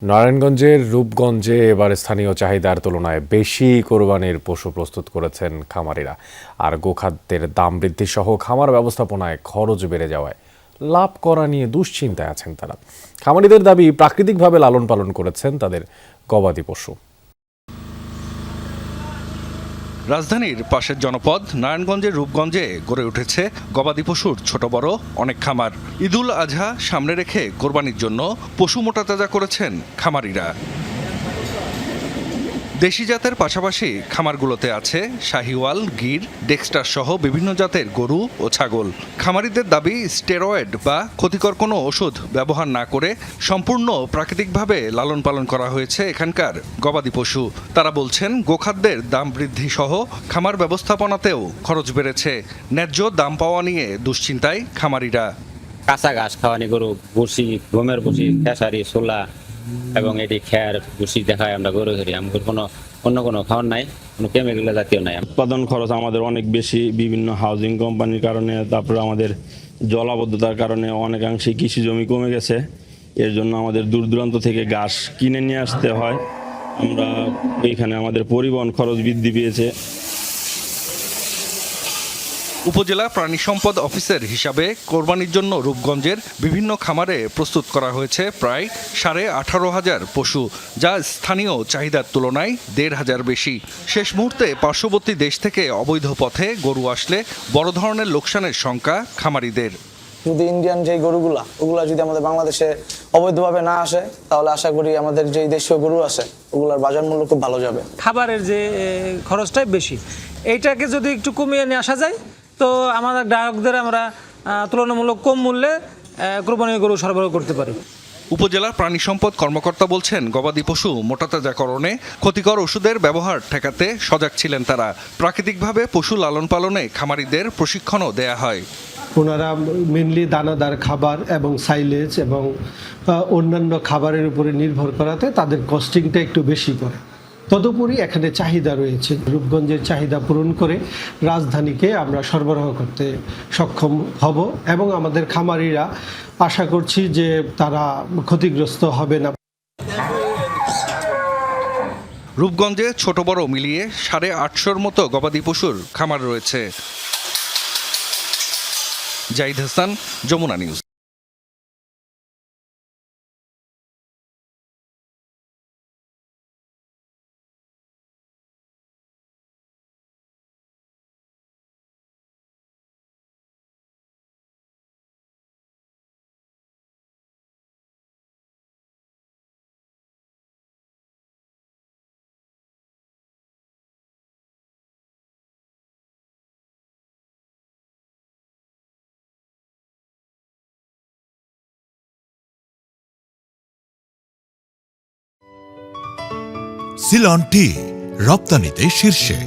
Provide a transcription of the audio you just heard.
নারায়ণগঞ্জের রূপগঞ্জে এবার স্থানীয় চাহিদার তুলনায় বেশি কোরবানির পশু প্রস্তুত করেছেন খামারিরা। আর গোখাদ্যের দাম বৃদ্ধি সহ খামার ব্যবস্থাপনায় খরচ বেড়ে যাওয়ায় লাভ করা নিয়ে দুশ্চিন্তায় আছেন তারা। খামারিদের দাবি, প্রাকৃতিকভাবে লালন পালন করেছেন তাদের গবাদি পশু। রাজধানীর পাশের জনপদ নারায়ণগঞ্জের রূপগঞ্জে গড়ে উঠেছে গবাদি পশুর ছোট বড় অনেক খামার। ঈদুল আজহা সামনে রেখে কোরবানির জন্য পশু মোটাতাজা করেছেন খামারিরা। দেশি জাতের পাশাপাশি খামারগুলোতে আছে শাহিওয়াল, গির, ডেক্সটার সহ বিভিন্ন জাতের গরু ও ছাগল। খামারিদের দাবি, স্টেরয়েড বা ক্ষতিকর কোনো ওষুধ ব্যবহার না করে সম্পূর্ণ প্রাকৃতিকভাবে লালন পালন করা হয়েছে এখানকার গবাদি পশু। তারা বলছেন, গোখাদ্যের দাম বৃদ্ধি সহ খামার ব্যবস্থাপনাতেও খরচ বেড়েছে। ন্যায্য দাম পাওয়া নিয়ে দুশ্চিন্তায় খামারিরা। কাঁচা ঘাস খাওয়ানি গরু, ভুসি, গমের ভুসি, খেসারি, ছোলা এবং এটি খেয়ার ভুসি দেখায় আমরা গরু ধরি। আমাদের অন্য কোনো খাওয়ার নাই, কোনো কেমিক্যাল জাতীয় নাই। উৎপাদন খরচ আমাদের অনেক বেশি, বিভিন্ন হাউজিং কোম্পানির কারণে, তারপরে আমাদের জলাবদ্ধতার কারণে অনেকাংশে কৃষি জমি কমে গেছে। এর জন্য আমাদের দূর দূরান্ত থেকে ঘাস কিনে নিয়ে আসতে হয়। আমরা এইখানে আমাদের পরিবহন খরচ বৃদ্ধি পেয়েছে। উপজেলা প্রাণী সম্পদ অফিসের হিসাবে কোরবানির জন্য রূপগঞ্জের বিভিন্ন খামারে প্রস্তুত করা হয়েছে প্রায় 18,500 পশু, যা স্থানীয় চাহিদার তুলনায় 1,500 বেশি। শেষ মুহূর্তে পার্শ্ববর্তী দেশ থেকে অবৈধ পথে গরু আসলে বড় ধরনের লোকসানের শঙ্কা খামারিদের। যদি ইন্ডিয়ান যে গরুগুলা ওগুলা যদি আমাদের বাংলাদেশে অবৈধভাবে না আসে, তাহলে আশা করি আমাদের যে দেশীয় গরু আছে ওগুলার বাজার মূল্য খুব ভালো যাবে। খাবারের যে খরচটাই বেশি, এইটাকে যদি একটু কমিয়ে নিয়ে আসা যায়, তো আমাদের গ্রাহকদের আমরা তুলনামূলক কম মূল্যে কোরবানির গরু সরবরাহ করতে পারি। উপজেলা প্রাণী সম্পদ কর্মকর্তা বলছেন, গবাদি পশু মোটাতাজাকরণে ক্ষতিকর ওষুধের ব্যবহার ঠেকাতে সজাগ ছিলেন তারা। প্রাকৃতিকভাবে পশু লালন পালনে খামারিদের প্রশিক্ষণও দেয়া হয়। ওনারা মেনলি দানাদার খাবার এবং সাইলেজ এবং অন্যান্য খাবারের উপরে নির্ভর করাতে তাদের কস্টিংটা একটু বেশি করে। তদুপরি এখানে চাহিদা রয়েছে, রূপগঞ্জের চাহিদা পূরণ করে রাজধানীকে আমরা সরবরাহ করতে সক্ষম হব এবং আমাদের খামারিরা আশা করছি যে তারা ক্ষতিগ্রস্ত হবে না। রূপগঞ্জে ছোট বড় মিলিয়ে 850-র মতো গবাদি পশুর খামার রয়েছে। জাহিদ হাসান, যমুনা নিউজ। সিলন টি রপ্তানিতে শীর্ষে।